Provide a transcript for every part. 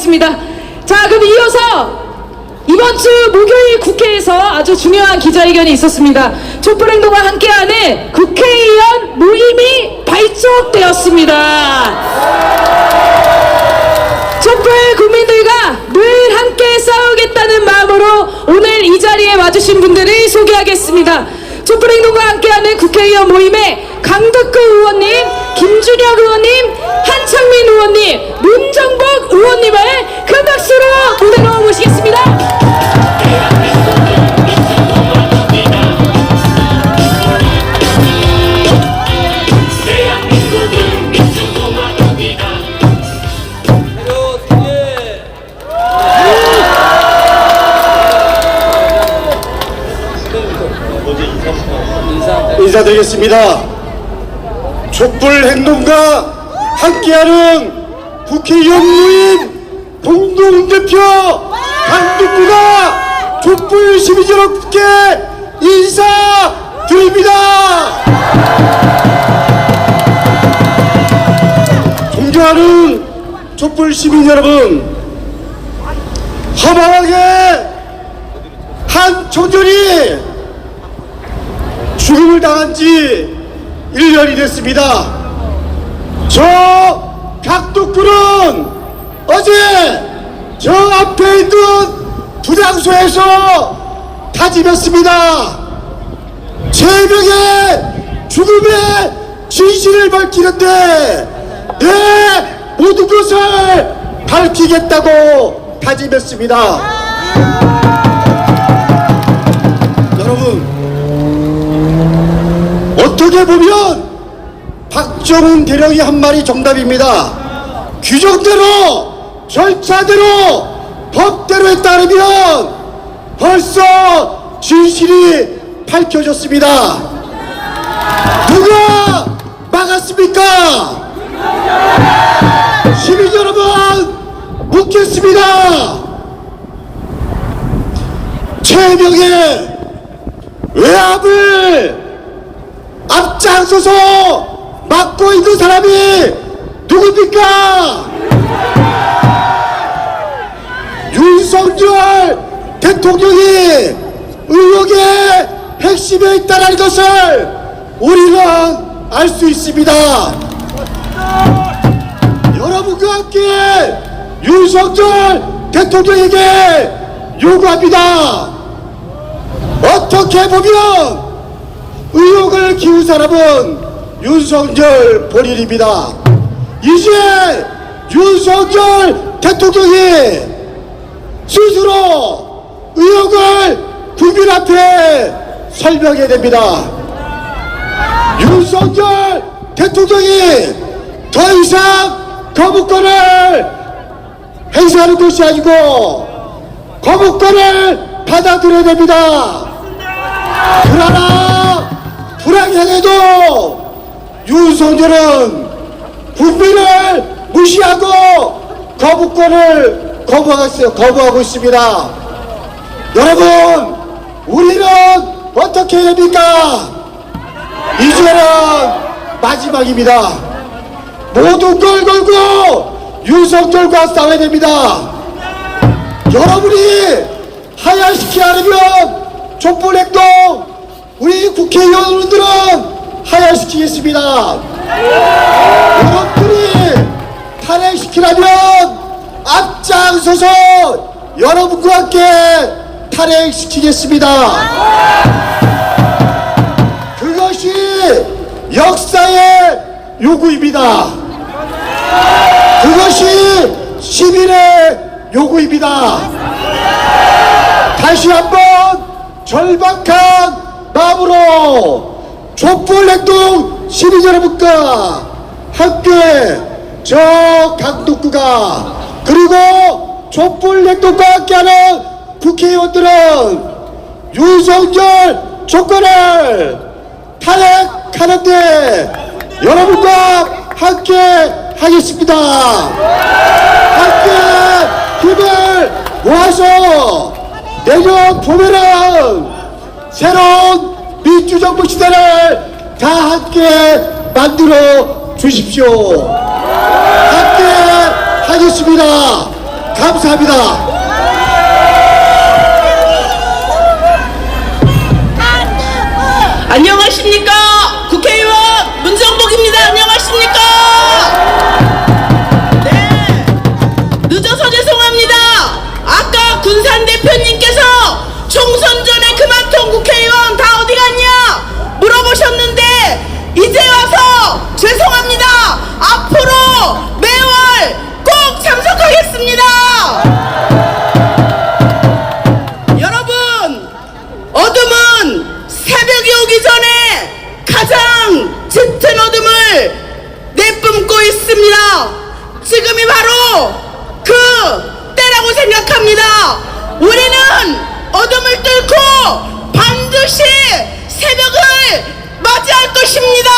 하겠습니다. 자, 그럼 이어서 이번 주 목요일 국회에서 아주 중요한 기자회견이 있었습니다. 촛불행동과 함께하는 국회의원 모임이 발족되었습니다. 촛불 국민들과 늘 함께 싸우겠다는 마음으로 오늘 이 자리에 와주신 분들을 소개하겠습니다. 촛불행동과 함께하는 국회의원 모임에 강덕구 의원님, 김준혁 의원님, 한창민 의원님, 문정복 의원님을 큰 박수로 무대로 모시겠습니다. 인사드리겠습니다. 촛불행동과 함께하는 국회의원 모임 공동대표 강덕구가 촛불 시민여러분께 인사드립니다. 존경하는 촛불 시민 여러분, 허망하게 한 청년이 죽음을 당한 지 1년이 됐습니다. 저 강덕구는 어제 저 앞에 있는 부장소에서 다짐했습니다. 새벽에 죽음의 진실을 밝히는데 내 모든 것을 밝히겠다고 다짐했습니다. 여러분, 어떻게 보면 박정훈 대령이 한 말이 정답입니다. 규정대로, 절차대로, 법대로에 따르면 벌써 진실이 밝혀졌습니다. 누가 막았습니까? 시민 여러분, 묻겠습니다. 최명의 외압을 앞장서서 막고 있는 사람이 누굽니까? 윤석열 대통령이 의혹의 핵심에 있다는 것을 우리는 알 수 있습니다. 여러분과 함께 윤석열 대통령에게 요구합니다. 어떻게 보면 의혹을 키운 사람은 윤석열 본인입니다. 이제 윤석열 대통령이 스스로 의혹을 국민 앞에 설명해야 됩니다. 윤석열 대통령이 더 이상 거부권을 행사하는 것이 아니고 거부권을 받아들여야 됩니다. 그러나 불행해도 윤석열은 국민을 무시하고 거부권을 거부하고 있습니다. 여러분, 우리는 어떻게 해야 됩니까? 이제는 마지막입니다. 모든 걸 걸고 윤석열과 싸워야 됩니다. 여러분이 하야시키지 않으면 촛불행동 우리 국회의원들은 하야시키겠습니다. 여러분들이 탄핵시키려면 앞장서서 여러분과 함께 탄핵시키겠습니다. 그것이 역사의 요구입니다. 그것이 시민의 요구입니다. 다시 한번 절박한 마음으로 촛불행동 시민 여러분과 함께 저 강덕구가 그리고 촛불행동과 함께하는 국회의원들은 윤석열 정권을 탄핵하는데 여러분과 함께 하겠습니다. 함께 힘을 모아서 내년 봄에는 새로운 민주정부 시대를 다 함께 만들어 주십시오. 함께 하겠습니다. 감사합니다. 안녕하십니까? 국회의원 문정복입니다. 안녕하십니까? 네, 늦어서 죄송합니다. 아까 군산 대표님께서 총선 전에 그만둔 국회의원 다 어디 갔냐 물어보셨는데 이제 와서 죄송합니다. 앞으로 매월 꼭 참석하겠습니다. 여러분, 어둠은 새벽이 오기 전에 가장 짙은 어둠을 내뿜고 있습니다. 지금이 바로 그 때라고 생각합니다. 우리는 어둠을 뚫고 반드시 새벽을 맞이할 것입니다.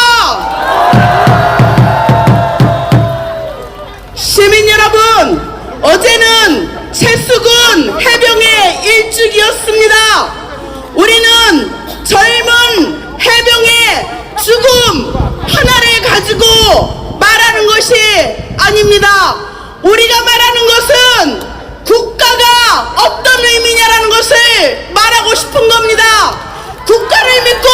시민 여러분, 어제는 최수근 해병의 일주기였습니다. 우리는 젊은 해병의 죽음 하나를 가지고 말하는 것이 아닙니다. 우리가 말하는 것은 국가가 어떤 의미냐라는 것을 말하고 싶은 겁니다. 국가를 믿고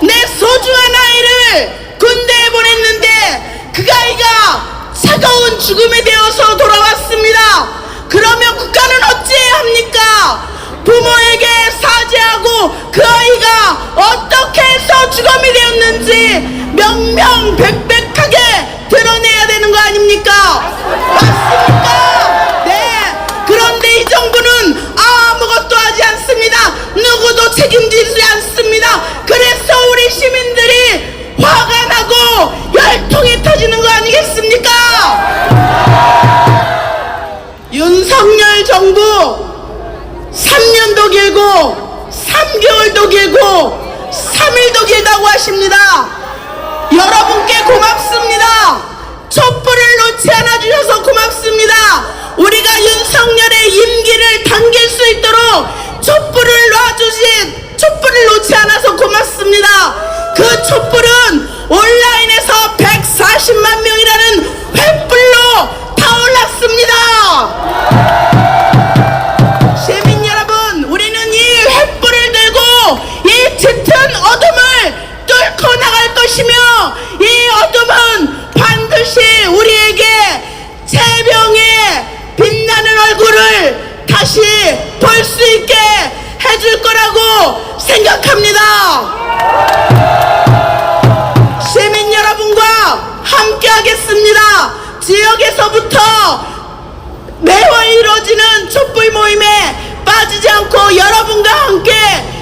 내 소중한 아이를 군대에 보냈는데 그 아이가 차가운 죽음이 되어서 돌아왔습니다. 그러면 국가는 어찌해야 합니까? 부모에게 사죄하고 그 아이가 어떻게 해서 주검이 되었는지 명명백백하게 드러내야 되는 거 아닙니까? 맞습니까? 네. 그런데 이 정부는 아무것도 하지 않습니다. 누구도 책임지지 않습니다. 그래서 우리 시민들이 화가 나고 열통이 터지는 거 아니겠습니까? 윤석열 정부 3년도 길고 3개월도 길고 3일도 길다고 하십니다. 여러분께 고맙습니다. 촛불을 놓지 않아 주셔서 고맙습니다. 우리가 윤석열의 임기를 당길 수 있도록 촛불을 놓지 않아서 고맙습니다. 그 촛불은 온라인에서 140만 명이라는 횃불로 타올랐습니다. 시민 여러분, 우리는 이 횃불을 들고 이 짙은 어둠을 뚫고 나갈 것이며 이 어둠은 반드시 우리에게 새병의 빛나는 얼굴을 다시 볼 수 있게 해줄 거라고 생각합니다. 시민 여러분과 함께 하겠습니다. 지역에서부터 매월 이루어지는 촛불 모임에 빠지지 않고 여러분과 함께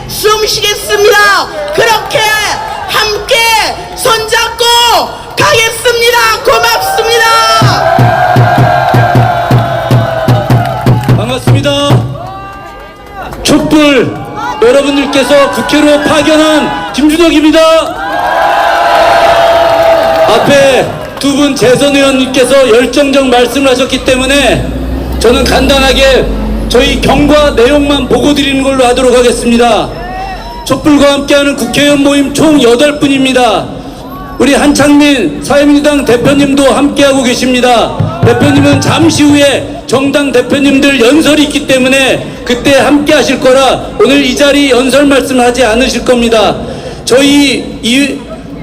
숨쉬겠습니다. 그렇게 함께 손잡고 가겠습니다. 고맙습니다. 반갑습니다. 촛불 여러분들께서 국회로 파견한 김준혁입니다. 앞에 두 분 재선 의원님께서 열정적 말씀을 하셨기 때문에 저는 간단하게 저희 경과 내용만 보고 드리는 걸로 하도록 하겠습니다. 촛불과 함께하는 국회의원 모임 총 8분입니다. 우리 한창민 사회민주당 대표님도 함께하고 계십니다. 대표님은 잠시 후에 정당 대표님들 연설이 있기 때문에 그때 함께 하실 거라 오늘 이 자리 연설 말씀을 하지 않으실 겁니다. 저희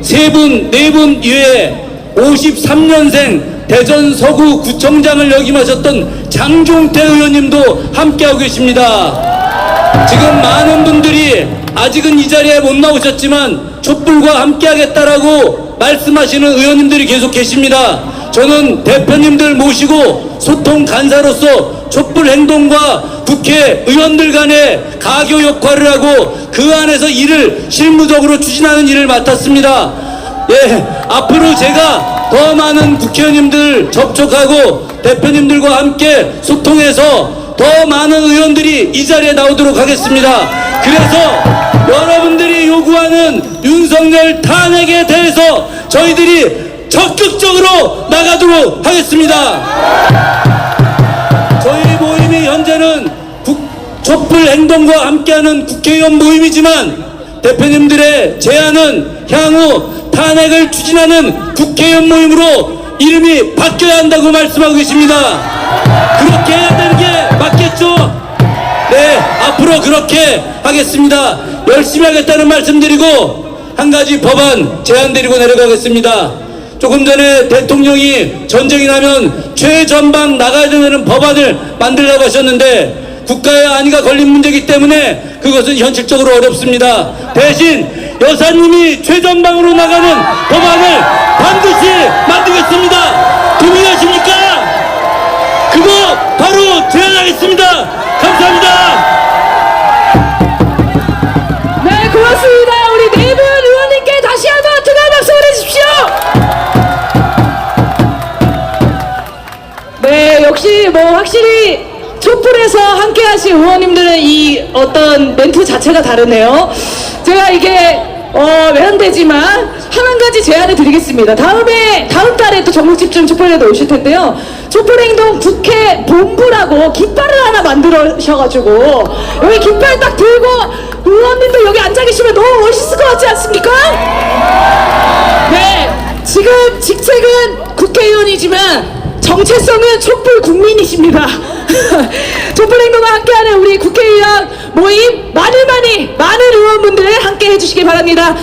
세 분, 네 분 이외에 53년생 대전 서구 구청장을 역임하셨던 장종태 의원님도 함께하고 계십니다. 지금 많은 분들이 아직은 이 자리에 못 나오셨지만 촛불과 함께하겠다라고 말씀하시는 의원님들이 계속 계십니다. 저는 대표님들 모시고 소통 간사로서 촛불 행동과 국회의원들 간의 가교 역할을 하고 그 안에서 일을 실무적으로 추진하는 일을 맡았습니다. 예, 앞으로 제가 더 많은 국회의원님들 접촉하고 대표님들과 함께 소통해서 더 많은 의원들이 이 자리에 나오도록 하겠습니다. 그래서 여러분들이 요구하는 윤석열 탄핵에 대해서 저희들이 적극적으로 나가도록 하겠습니다. 저희 모임이 현재는 촛불 행동과 함께하는 국회의원 모임이지만 대표님들의 제안은 향후 탄핵을 추진하는 국회의원 모임으로 이름이 바뀌어야 한다고 말씀하고 계십니다. 그렇게 해야 되는 게 그렇게 하겠습니다. 열심히 하겠다는 말씀드리고 한 가지 법안 제안 드리고 내려가겠습니다. 조금 전에 대통령이 전쟁이 나면 최전방 나가야 되는 법안을 만들려고 하셨는데 국가의 안위가 걸린 문제이기 때문에 그것은 현실적으로 어렵습니다. 대신 여사님이 최전방으로 나가는 법안을 반드시 만들겠습니다. 동의하십니까? 그거 바로 제안하겠습니다. 감사합니다. 네, 고맙습니다. 우리 네 분 의원님께 다시 한번 뜨거운 박수 보내주십시오. 네, 역시 뭐 확실히 촛불에서 함께 하신 의원님들은 이 어떤 멘트 자체가 다르네요. 제가 이게 외연되지만 한 가지 제안을 드리겠습니다. 다음 달에 또 전국집중 촛불에도 오실 텐데요. 촛불행동 국회 본부라고 깃발을 하나 만들으셔가지고 여기 깃발 딱 들고 의원님들 여기 앉아 계시면 너무 멋있을 것 같지 않습니까? 네, 지금 직책은 국회의원이지만 정체성은 촛불 국민이십니다. 촛불행동과 함께하는 우리 국회의원 모임 많은 의원분들 함께 해주시기 바랍니다.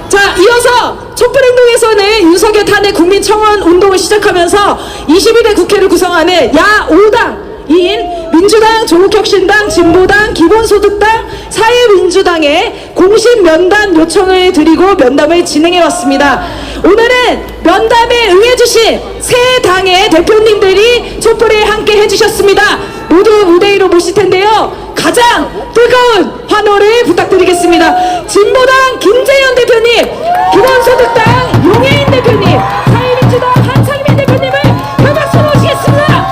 자, 이어서 촛불행동에서는 윤석열 탄핵 국민청원 운동을 시작하면서 22대 국회를 구성하는 야 5당인 민주당, 조국혁신당, 진보당, 기본소득당, 사회민주당에 공식 면담 요청을 드리고 면담을 진행해왔습니다. 오늘은 면담에 응해주신 세 당의 대표님들이 촛불에 함께 해주셨습니다. 모두 무대 위로 모실 텐데요. 가장 뜨거운 환호를 부탁드리겠습니다. 진보당 김재현 대표님, 기본소득당 용해인 대표님, 사회민주당 한상민 대표님을 큰 박수로 모시겠습니다.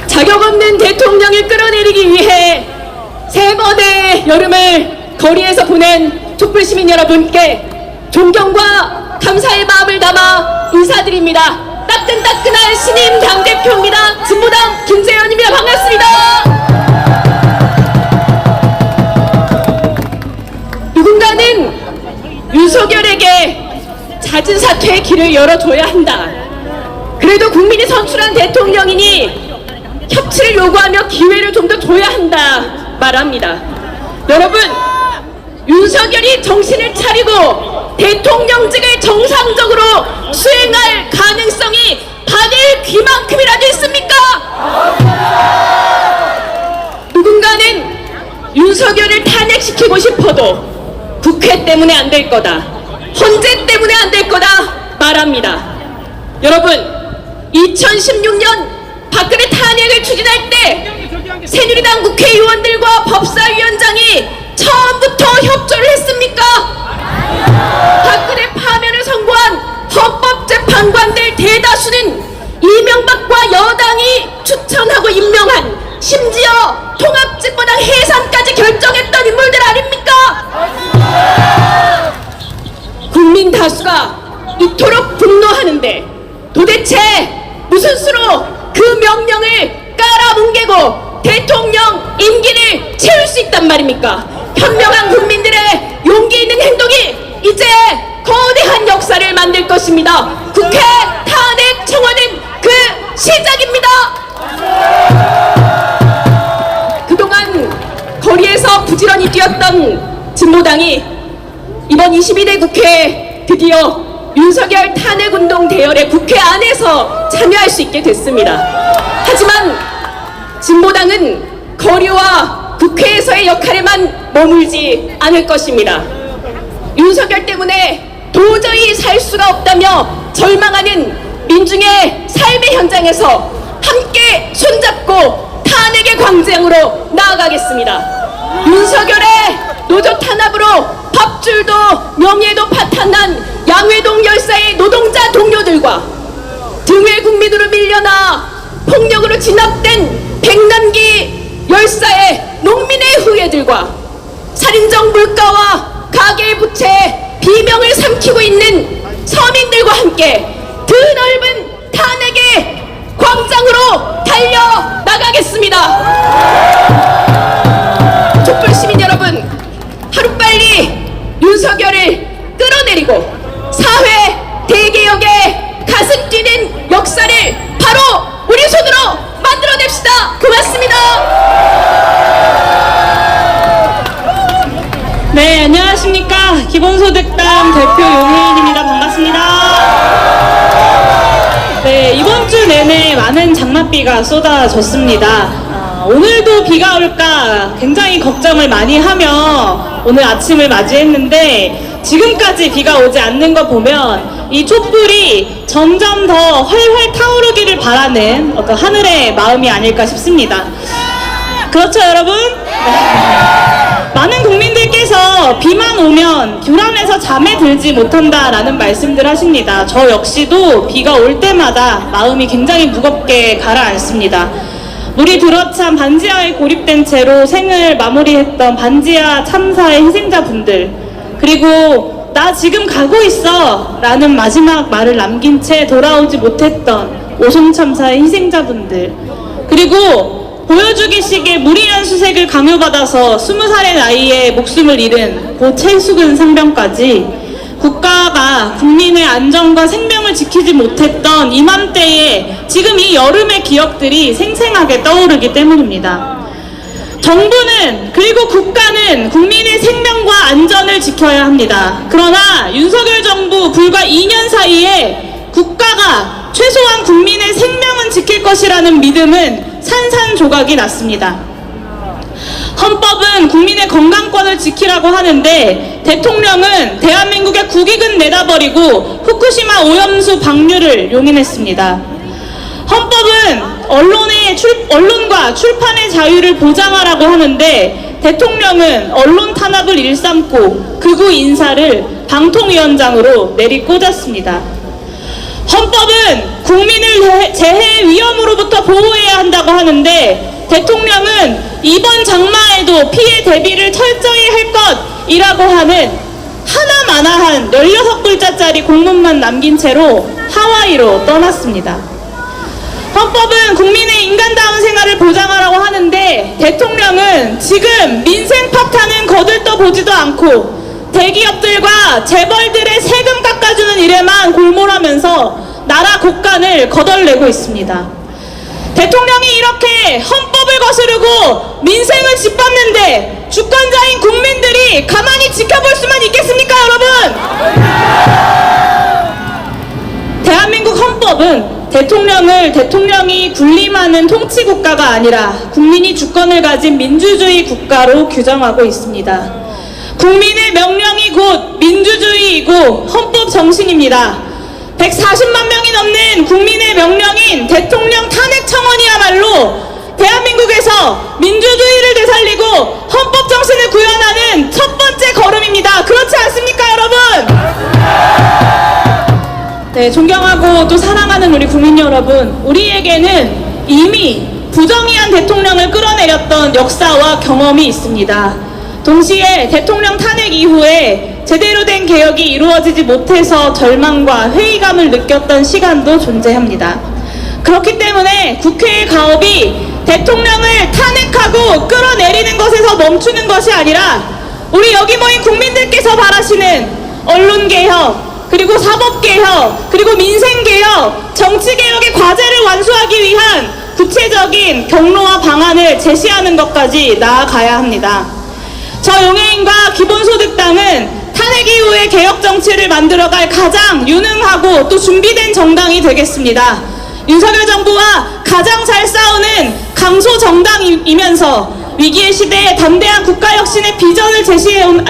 자격 없는 대통령을 끌어내리기 위해 세 번의 여름을 거리에서 보낸 촛불 시민 여러분께 존경과 감사의 마음을 담아 인사드립니다. 따끈따끈한 신임 당대표입니다. 진보당 김재현입니다. 반갑습니다. 누군가는 윤석열에게 잦은 사퇴의 길을 열어줘야 한다. 그래도 국민이 선출한 대통령이니 협치를 요구하며 기회를 좀 더 줘야 한다 말합니다. 여러분, 윤석열이 정신을 차리고 대통령직을 정상적으로 수행할 가능성이 바늘 귀만큼이라도 있습니까? 누군가는 윤석열을 탄핵시키고 싶어도 국회 때문에 안 될 거다, 헌재 때문에 안 될 거다 말합니다. 여러분, 2016년 박근혜 탄핵을 추진할 때 새누리당 국회의원들과 법사위원장이 처음부터 협조를 했습니까? 박근혜 파면을 선고한 헌법재판관들 대다수는 이명박과 여당이 추천하고 임명한, 심지어 통합집권당 해산까지 결정했던 인물들 아닙니까? 국민 다수가 이토록 분노하는데 도대체 무슨 수로 그 명령을 깔아뭉개고 대통령 임기를 채울 수 있단 말입니까? 현명한 국민들의 용기 있는 행동이 이제 거대한 역사를 만들 것입니다. 국회 탄핵 청원은 그 시작입니다. 그동안 거리에서 부지런히 뛰었던 진보당이 이번 22대 국회에 드디어 윤석열 탄핵운동 대열에 국회 안에서 참여할 수 있게 됐습니다. 하지만 진보당은 거리와 국회에서의 역할에만 머물지 않을 것입니다. 윤석열 때문에 도저히 살 수가 없다며 절망하는 민중의 삶의 현장에서 함께 손잡고 탄핵의 광장으로 나아가겠습니다. 윤석열의 노조 탄압으로 밥줄도 명예도 파탄난 양회동 열사의 노동자 동료들과 등외 국민으로 밀려나 폭력으로 진압된 백남기 열사의 농민의 후예들과 살인적 물가와 가계 부채 비명을 삼키고 있는 서민들과 함께 드넓은 탄핵의 광장으로 달려나가겠습니다. 촛불 시민 여러분, 하루빨리 윤석열을 끌어내리고 그리고 사회 대개혁의 가슴 뛰는 역사를 바로 우리 손으로 만들어냅시다. 고맙습니다. 네, 안녕하십니까. 기본소득당 대표 용혜인입니다. 반갑습니다. 네, 이번 주 내내 많은 장맛비가 쏟아졌습니다. 오늘도 비가 올까 굉장히 걱정을 많이 하며 오늘 아침을 맞이했는데 지금까지 비가 오지 않는 거 보면 이 촛불이 점점 더 활활 타오르기를 바라는 어떤 하늘의 마음이 아닐까 싶습니다. 그렇죠, 여러분? 많은 국민들께서 비만 오면 불안해서 잠에 들지 못한다라는 말씀들 하십니다. 저 역시도 비가 올 때마다 마음이 굉장히 무겁게 가라앉습니다. 물이 들어찬 반지하에 고립된 채로 생을 마무리했던 반지하 참사의 희생자분들, 그리고 나 지금 가고 있어 라는 마지막 말을 남긴 채 돌아오지 못했던 오송 참사의 희생자분들, 그리고 보여주기식의 무리한 수색을 강요받아서 20살의 나이에 목숨을 잃은 고 최수근 상병까지 국가가 국민의 안전과 생명을 지키지 못했던 이맘때에 지금 이 여름의 기억들이 생생하게 떠오르기 때문입니다. 정부는, 그리고 국가는 국민의 생명과 안전을 지켜야 합니다. 그러나 윤석열 정부 불과 2년 사이에 국가가 최소한 국민의 생명은 지킬 것이라는 믿음은 산산조각이 났습니다. 헌법은 국민의 건강권을 지키라고 하는데 대통령은 대한민국의 국익은 내다버리고 후쿠시마 오염수 방류를 용인했습니다. 헌법은 언론과 출판의 자유를 보장하라고 하는데 대통령은 언론 탄압을 일삼고 극우 인사를 방통위원장으로 내리꽂았습니다. 헌법은 국민을 재해 위험으로부터 보호해야 한다고 하는데 대통령은 이번 장마에도 피해 대비를 철저히 할 것이라고 하는 하나마나한 16글자짜리 공문만 남긴 채로 하와이로 떠났습니다. 헌법은 국민의 인간다운 생활을 보장하라고 하는데 대통령은 지금 민생 파탄은 거들떠보지도 않고 대기업들과 재벌들의 세금 깎아주는 일에만 골몰하면서 나라 곳간을 거덜내고 있습니다. 대통령이 이렇게 헌법을 거스르고 민생을 짓밟는데 주권자인 국민들이 가만히 지켜볼 수만 있겠습니까, 여러분? 대한민국 헌법은 대통령이 군림하는 통치국가가 아니라 국민이 주권을 가진 민주주의 국가로 규정하고 있습니다. 국민의 명령이 곧 민주주의이고 헌법 정신입니다. 140만 명이 넘는 국민의 명령인 대통령 탄핵 청원이야말로 대한민국에서 민주주의를 되살리고 헌법 정신을 구현하는 첫 번째 걸음입니다. 그렇지 않습니까, 여러분? 네, 존경하고 또 사랑하는 우리 국민 여러분, 우리에게는 이미 부정의한 대통령을 끌어내렸던 역사와 경험이 있습니다. 동시에 대통령 탄핵 이후에 제대로 된 개혁이 이루어지지 못해서 절망과 회의감을 느꼈던 시간도 존재합니다. 그렇기 때문에 국회의 가업이 대통령을 탄핵하고 끌어내리는 것에서 멈추는 것이 아니라 우리 여기 모인 국민들께서 바라시는 언론개혁, 그리고 사법개혁, 그리고 민생개혁, 정치개혁의 과제를 완수하기 위한 구체적인 경로와 방안을 제시하는 것까지 나아가야 합니다. 저 용해인과 기본소득당은 탄핵 이후에 개혁 정치를 만들어갈 가장 유능하고 또 준비된 정당이 되겠습니다. 윤석열 정부와 가장 잘 싸우는 강소 정당이면서 위기의 시대에 담대한 국가혁신의 비전을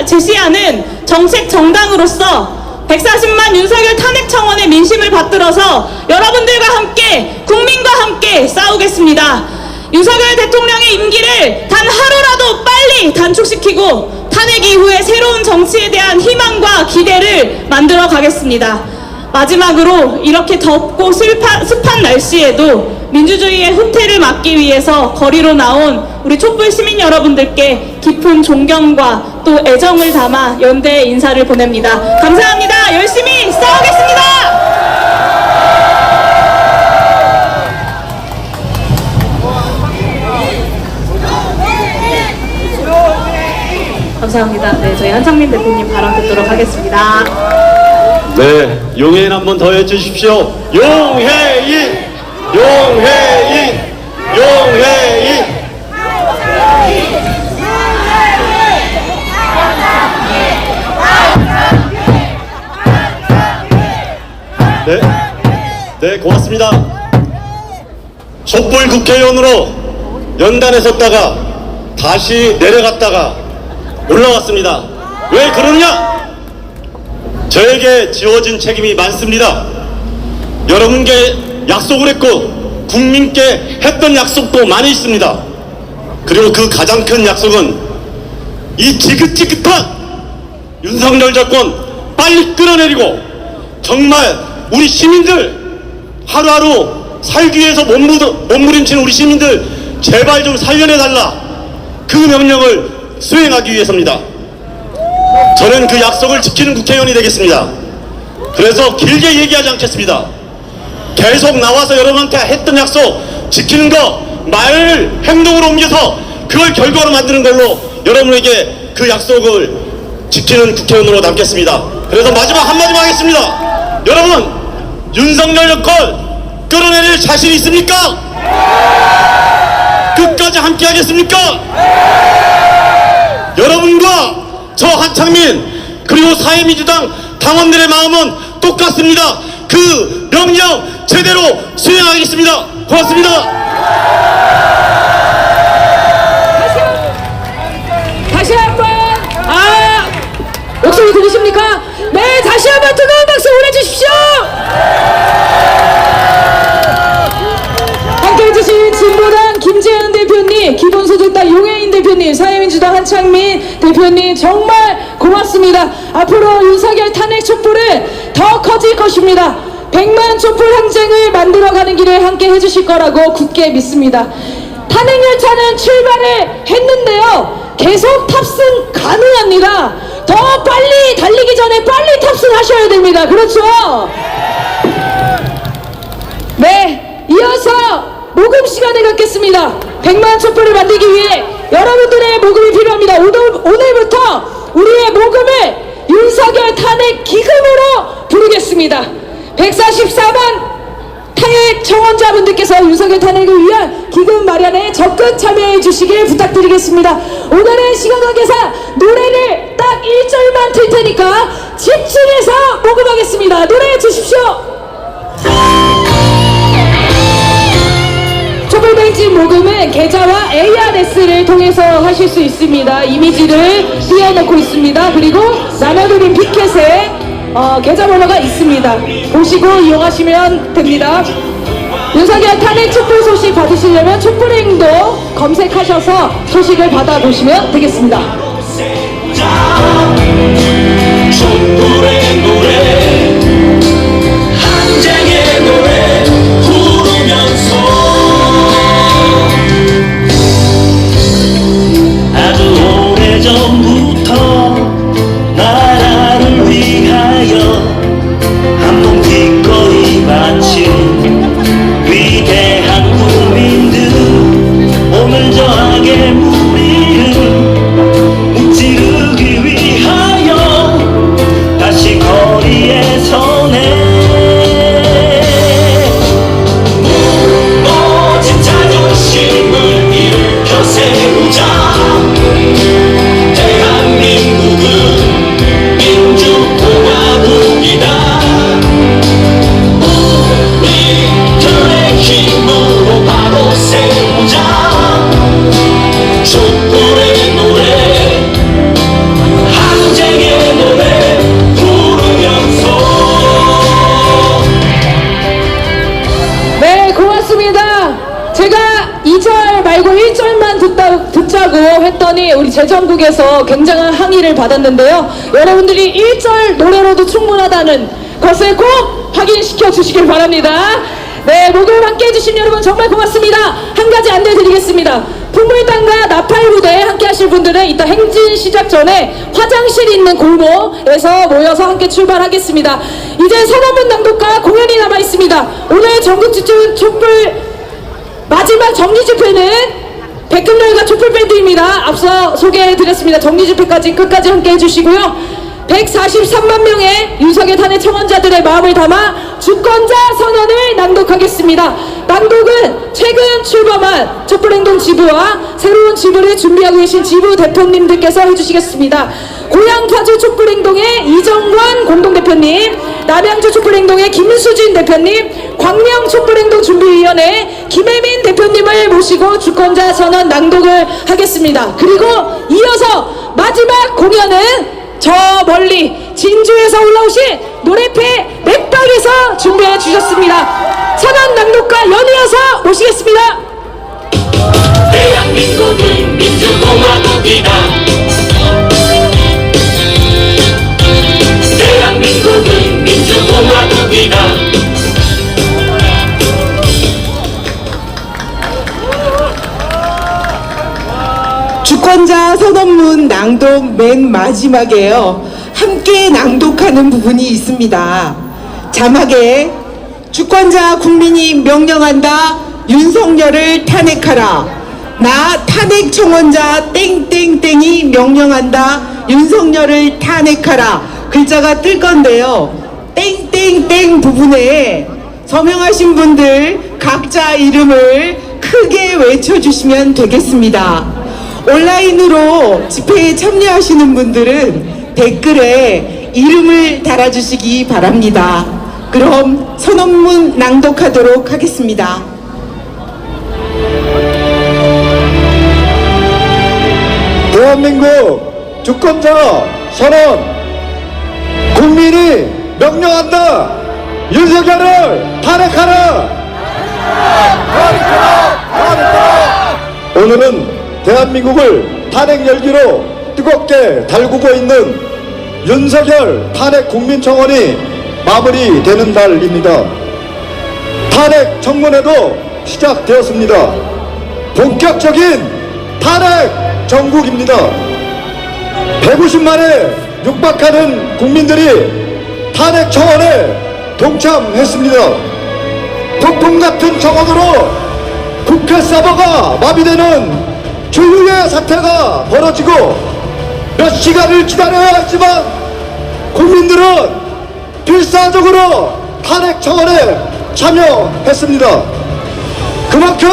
제시하는 정책 정당으로서 140만 윤석열 탄핵 청원의 민심을 받들어서 여러분들과 함께, 국민과 함께 싸우겠습니다. 윤석열 대통령의 임기를 단 하루라도 빨리 단축시키고 탄핵 이후에 새로운 정치에 대한 희망과 기대를 만들어 가겠습니다. 마지막으로 이렇게 덥고 습한 날씨에도 민주주의의 후퇴를 막기 위해서 거리로 나온 우리 촛불 시민 여러분들께 깊은 존경과 또 애정을 담아 연대의 인사를 보냅니다. 감사합니다. 열심히 싸우겠습니다. 감사합니다. 네, 저희 한창민 대표님 발언 듣도록 하겠습니다. 네, 용해인 한번 더 해주십시오. 용해인, 용해인, 용해인. 네, 네, 고맙습니다. 촛불 국회의원으로 연단에 섰다가 다시 내려갔다가 올라왔습니다. 왜 그러냐? 저에게 지워진 책임이 많습니다. 여러분께 약속을 했고 국민께 했던 약속도 많이 있습니다. 그리고 그 가장 큰 약속은 이 지긋지긋한 윤석열 정권 빨리 끌어내리고 정말 우리 시민들 하루하루 살기 위해서 몸부림치는 우리 시민들 제발 좀 살려내달라, 그 명령을 수행하기 위해서입니다. 저는 그 약속을 지키는 국회의원이 되겠습니다. 그래서 길게 얘기하지 않겠습니다. 계속 나와서 여러분한테 했던 약속 지키는 거 말을 행동으로 옮겨서 그걸 결과로 만드는 걸로 여러분에게 그 약속을 지키는 국회의원으로 남겠습니다. 그래서 마지막 한마디만 하겠습니다. 여러분, 윤석열 정권 끌어내릴 자신 있습니까? 끝까지 함께 하겠습니까? 여러분과 저 한창민 그리고 사회민주당 당원들의 마음은 똑같습니다. 그 명령 제대로 수행하겠습니다. 고맙습니다. 다시 한번 목소리 들리십니까? 네, 다시 한번 뜨거운 박수 보내주십시오. 함께해주신 진보당 김재현 대표님, 기본소득당 용해인 대표님, 사회민주당 한창민 대표님 정말 고맙습니다. 앞으로 윤석열 탄핵 촛불은 더 커질 것입니다. 100만 촛불 항쟁을 만들어가는 길에 함께 해주실 거라고 굳게 믿습니다. 탄핵 열차는 출발을 했는데요, 계속 탑승 가능합니다. 더 빨리 달리기 전에 빨리 탑승하셔야 됩니다. 그렇죠? 네, 이어서 모금 시간에 갖겠습니다. 100만 촛불을 만들기 위해 여러분들의 모금이 필요합니다. 오늘부터 우리의 모금을 윤석열 탄핵 기금으로 부르겠습니다. 144만 탄핵 청원자분들께서 윤석열 탄핵을 위한 기금 마련에 적극 참여해 주시길 부탁드리겠습니다. 오늘은 시간 관계상 노래를 딱 1절만 틀 테니까 집중해서 모금하겠습니다. 노래 주십시오. 촛불뱅진 모금은 계좌와 ARS를 통해서 하실 수 있습니다. 이미지를 띄워놓고 있습니다. 그리고 나눠드린 피켓에 계좌번호가 있습니다. 보시고 이용하시면 됩니다. 윤석열 탄핵 촛불 소식 받으시려면 촛불행도 검색하셔서 소식을 받아보시면 되겠습니다. 촛불의 노래, 항쟁의 노래 부르면서 아주 오래전부터 나라를 위하여 한몸 기꺼이 바친 위대한 국민들, 오늘 저 악의 무리를 무찌르기 위하여 다시 거리에 서네. 무너진 자존심을 일으켜 세우자. 대한민국은 민주공화국이다. 우리들의 힘으로 바로 세우자. 촛불의 노래, 항쟁의 노래 부르면서. 네, 고맙습니다. 제가 2절 말고 1절만 듣자고 했더니 우리 재정국에서 굉장한 항의를 받았는데요. 여러분들이 1절 노래로도 충분하다는 것을 꼭 확인시켜 주시길 바랍니다. 네, 모금 함께 해주신 여러분 정말 고맙습니다. 한 가지 안내 드리겠습니다. 풍물당과 나팔부대 함께 하실 분들은 이따 행진 시작 전에 화장실 있는 골목에서 모여서 함께 출발하겠습니다. 이제 선언문 낭독과 공연이 남아 있습니다. 오늘 전국 촛불 마지막 정리 집회는 백금열과 촛불밴드입니다. 앞서 소개해드렸습니다. 정리 집회까지 끝까지 함께 해주시고요. 143만 명의 윤석열 탄핵 청원자들의 마음을 담아 주권자 선언을 낭독하겠습니다. 낭독은 최근 출범한 촛불행동 지부와 새로운 지부를 준비하고 계신 지부 대표님들께서 해주시겠습니다. 고양파주 촛불행동의 이정관 공동대표님, 남양주 촛불행동의 김수진 대표님, 광명 촛불행동 준비위원회 김혜민 대표님을 모시고 주권자 선언 낭독을 하겠습니다. 그리고 이어서 마지막 공연은 저 멀리 진주에서 올라오신 노래패 맥박에서 준비해 주셨습니다. 선언 낭독과 연이어서 모시겠습니다. 대한민국은 민주공화국이다. 대한민국은 민주공화국이다. 주권자 선언문 낭독 맨 마지막에요. 함께 낭독하는 부분이 있습니다. 자막에 주권자 국민이 명령한다. 윤석열을 탄핵하라. 나 탄핵 청원자 땡땡땡이 명령한다. 윤석열을 탄핵하라. 글자가 뜰 건데요. 땡땡땡 부분에 서명하신 분들 각자 이름을 크게 외쳐주시면 되겠습니다. 온라인으로 집회에 참여하시는 분들은 댓글에 이름을 달아주시기 바랍니다. 그럼 선언문 낭독하도록 하겠습니다. 대한민국 주권자 선언. 국민이 명령한다. 윤석열을 탄핵하라. 오늘은 대한민국을 탄핵 열기로 뜨겁게 달구고 있는 윤석열 탄핵 국민청원이 마무리되는 날입니다. 탄핵 청문회도 시작되었습니다. 본격적인 탄핵 정국입니다. 150만에 육박하는 국민들이 탄핵 청원에 동참했습니다. 폭풍 같은 청원으로 국회 서버가 마비되는 주유의 사태가 벌어지고 몇 시간을 기다려야 했지만 국민들은 필사적으로 탄핵 청원에 참여했습니다. 그만큼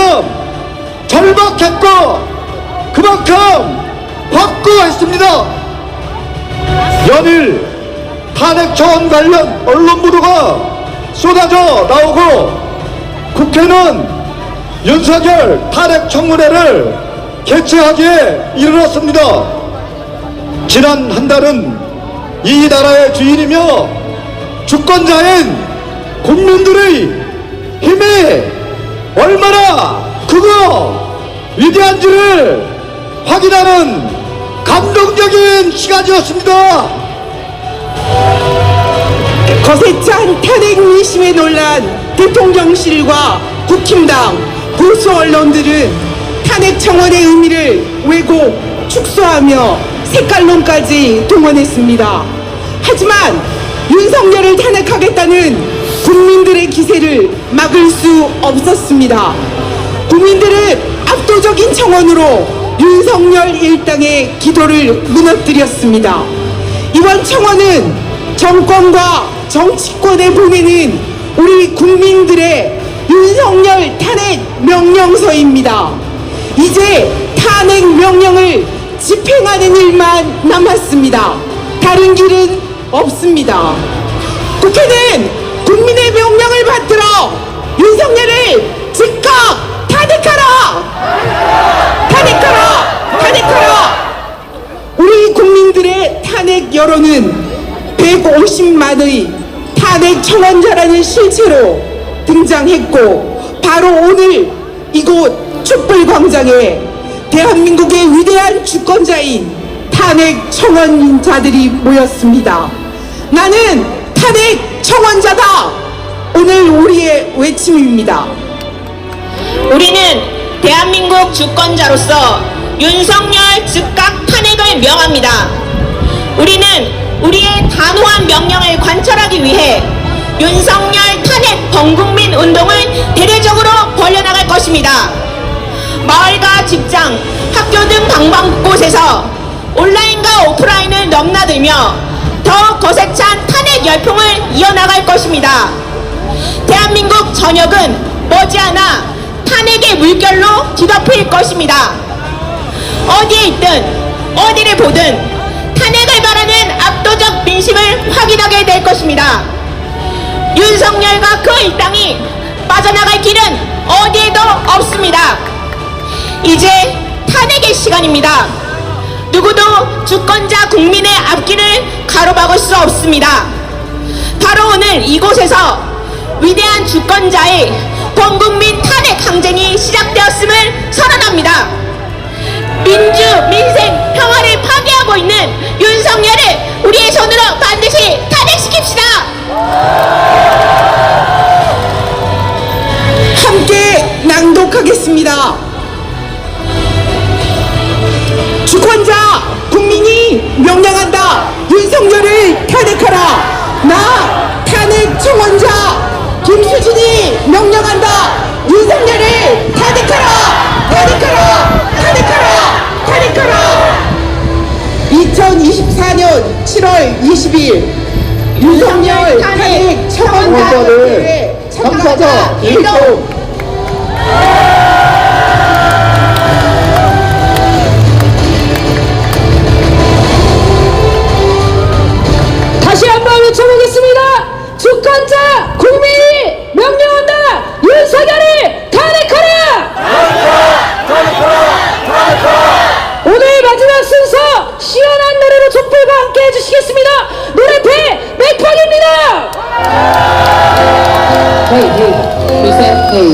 절박했고 그만큼 확고했습니다. 연일 탄핵 청원 관련 언론 보도가 쏟아져 나오고 국회는 윤석열 탄핵 청문회를 개최하기에 이르렀습니다. 지난 한 달은 이 나라의 주인이며 주권자인 국민들의 힘이 얼마나 크고 위대한지를 확인하는 감동적인 시간이었습니다. 거세찬 탄핵 민심에 놀란 대통령실과 국힘당 보수 언론들은 탄핵 청원의 의미를 왜곡, 축소하며 색깔론까지 동원했습니다. 하지만 윤석열을 탄핵하겠다는 국민들의 기세를 막을 수 없었습니다. 국민들은 압도적인 청원으로 윤석열 일당의 기도를 무너뜨렸습니다. 이번 청원은 정권과 정치권에 보내는 우리 국민들의 윤석열 탄핵 명령서입니다. 이제 탄핵 명령을 집행하는 일만 남았습니다. 다른 길은 없습니다. 국회는 국민의 명령을 받들어 윤석열을 즉각 탄핵하라! 탄핵하라! 탄핵하라! 우리 국민들의 탄핵 여론은 150만의 탄핵 청원자라는 실체로 등장했고 바로 오늘 이곳 촛불광장에 대한민국의 위대한 주권자인 탄핵 청원자들이 모였습니다. 나는 탄핵 청원자다! 오늘 우리의 외침입니다. 우리는 대한민국 주권자로서 윤석열 즉각 탄핵을 명합니다. 우리는 우리의 단호한 명령을 관철하기 위해 윤석열 탄핵 범국민 운동을 대대적으로 벌여나갈 것입니다. 마을과 직장, 학교 등 방방곳에서 온라인과 오프라인을 넘나들며 더 거세찬 탄핵 열풍을 이어나갈 것입니다. 대한민국 전역은 머지않아 탄핵의 물결로 뒤덮일 것입니다. 어디에 있든 어디를 보든 탄핵을 바라는 압도적 민심을 확인하게 될 것입니다. 윤석열과 그 일당이 빠져나갈 길은 어디에도 없습니다. 이제 탄핵의 시간입니다. 누구도 주권자 국민의 앞길을 가로막을 수 없습니다. 바로 오늘 이곳에서 위대한 주권자의 범국민 탄핵 항쟁이 시작되었음을 선언합니다. 민주, 민생, 평화를 파괴하고 있는 윤석열을 우리의 손으로 반드시 탄핵시킵시다. 함께 낭독하겠습니다. 주권자 국민이 명령한다. 윤석열을 탄핵하라. 나 탄핵 청원자 김수진이 명령한다. 윤석열을 탄핵하라. 탄핵하라. 탄핵하라. 탄핵하라. 2024년 7월 20일 윤석열 탄핵 청원자를 참가자 일동. 다시 한번 외쳐보겠습니다. 주권자 국민이 명령한다. 윤석열을 탄핵하라. 오늘 마지막 순서 시원한 노래로 촛불과 함께 해주시겠습니다. 노래패 맥박입니다. 헤이 헤이 둘셋 헤이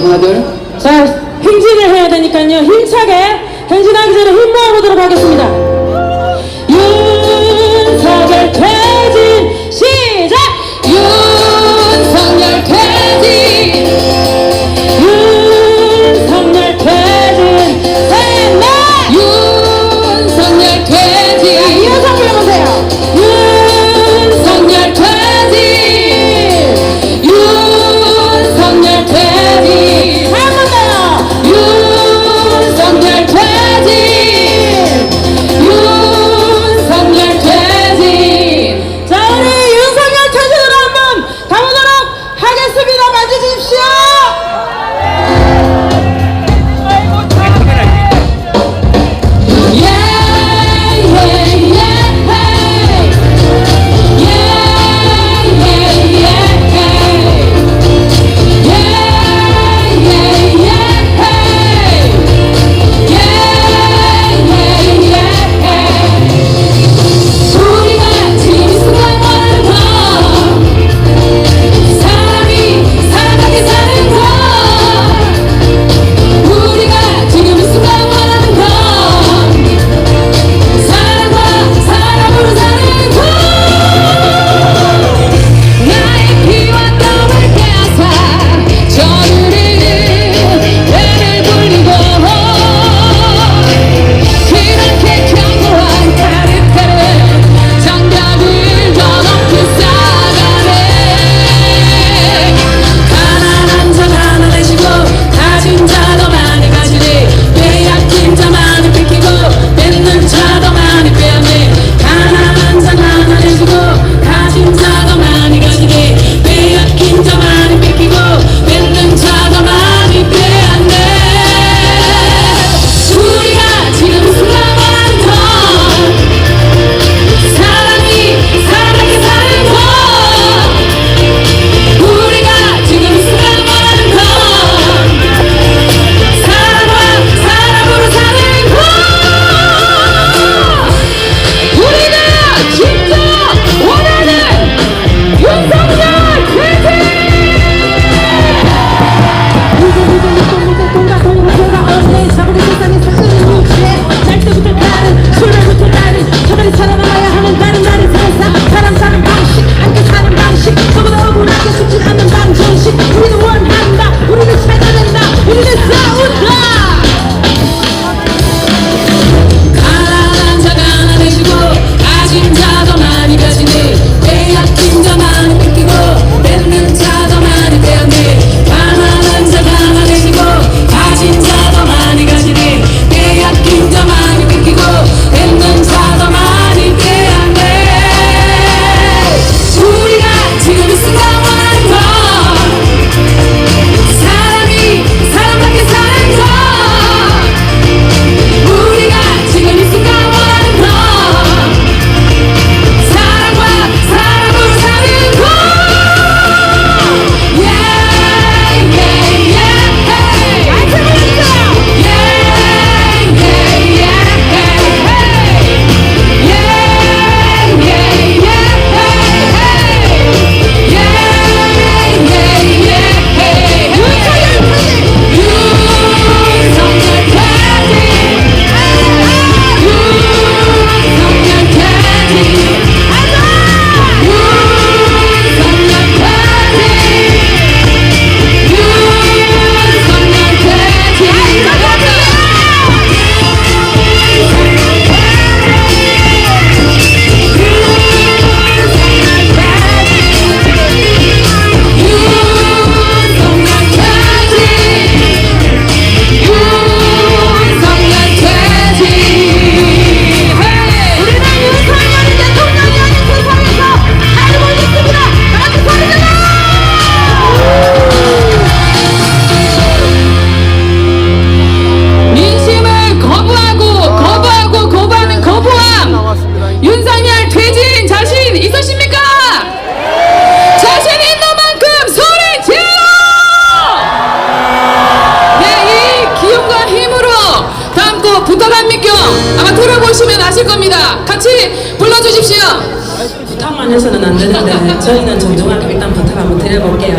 해서는 안 되는데 저희는 존중하고 일단 부탁 한번 드려볼게요.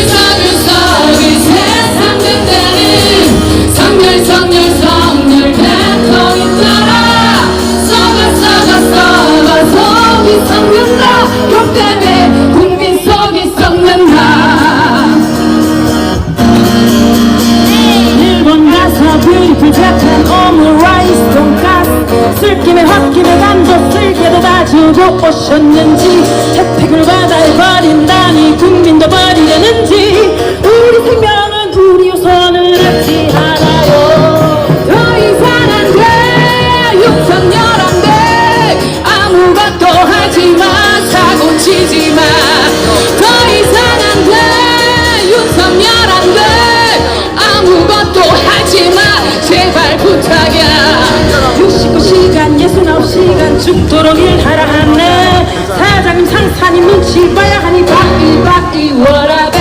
서기 세상 된다는 성렬 대통이 따라 썩어 속이 썩는다 욕 때문에 국민 속이 썩는다 일본 가서 뷰티풀 자탄 오므라이스 돈가스 술김에 홧김에 간도 쓸게도 다 주고 오셨는지 혜택을 받아버린다니 국민도 버리려는지 우리 생명은 우리 우선을 하지 않아요. 더 이상 안돼 윤석열 안돼 아무것도 하지마 사고 치지마 더 이상 안돼 윤석열 안돼 아무것도 하지마 제발 부탁이야 69시간 69시간 죽도록 일하라 하네. 사장님 상사님 눈치 봐야 하니 바삐 워라벨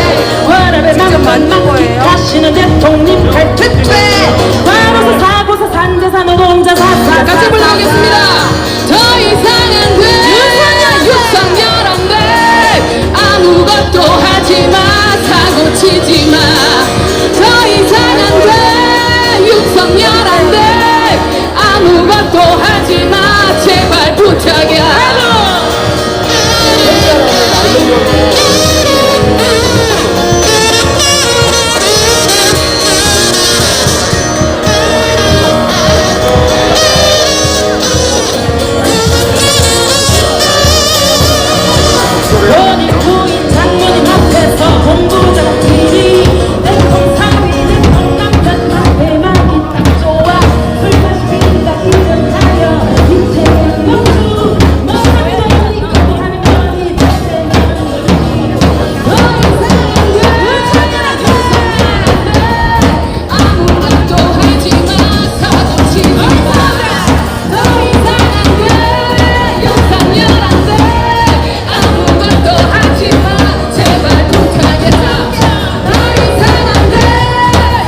맘만 맞기 다시는 대통령 탈퇴퇴 바로서 사고서 산재사 노동자 사사 같이 불러보겠습니다 더 이상 안돼 윤석열 안돼 아무것도 하지마 사고 치지마 더 이상 안돼 윤석열 안돼 아무것도 하지마 제발 부탁이야 연이 부인 장모님 앞에서 본부장끼리 내통 사위 내통 남편 앞에만 딱 좋아 술 마시다 일어나려 인생의 영주 너라면 이거 하는 거니 아무것도 하지마 사고 치지마 더 이상 안돼 윤석열 안돼 아무것도 하지마 제발 부탁이야 더 이상 안돼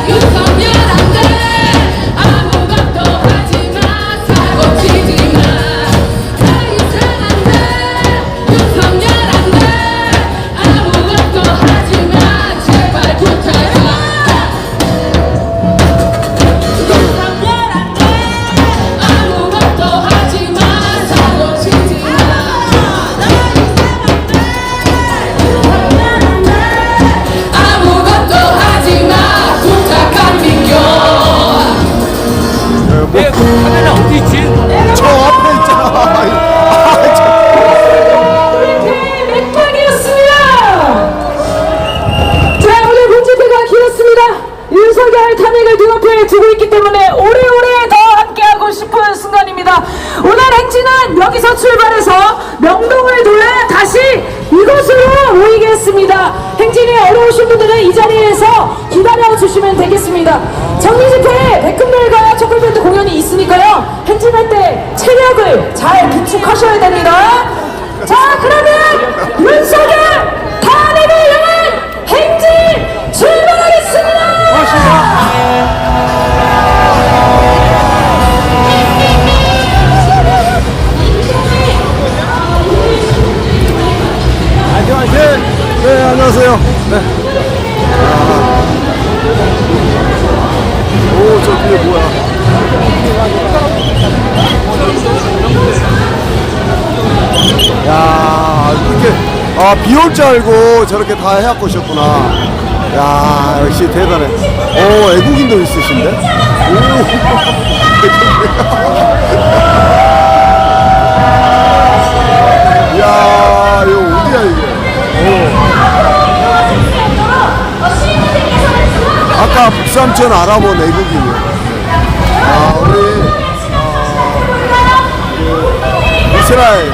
윤석열 안돼 아무것도 하지마 사고 치지마 더 이상 안돼 윤석열 안돼 아무것도 하지마 제발 부탁이야 아무것도 하지마 사고 치지마 아무것도 하지마 부탁한 민교 카메라 어디 있지? 저 앞에 있잖아. 맥박이었습니다. 자, 오늘 문제대가 길었습니다. 윤석열 탄핵을 눈앞에 두고 있기 때문에 오래오래 더 함께하고 싶은 순간입니다. 오늘 행진은 여기서 출발해서 명동을 돌아 다시 이곳으로 모이겠습니다. 행진이 어려우신 분들은 이 자리에서 기다려주시면 되겠습니다. 정리집회 백금별과 촛불밴드 공연이 있으니까요. 행진할 때 체력을 잘 비축하셔야 됩니다. 자, 그러면 윤석열 탄핵을 향한 행진 출발하겠습니다. 네, 안녕하세요. 네. 오, 저 뒤에 뭐야? 야, 이렇게 비 올 줄 알고 저렇게 다 해갖고 오셨구나. 야, 역시 대단해. 오, 애국인도 있으신데? 오. 야, 이거 어디야 이게? 아까 북삼천 알아본 애국인이요. 우리 이스라엘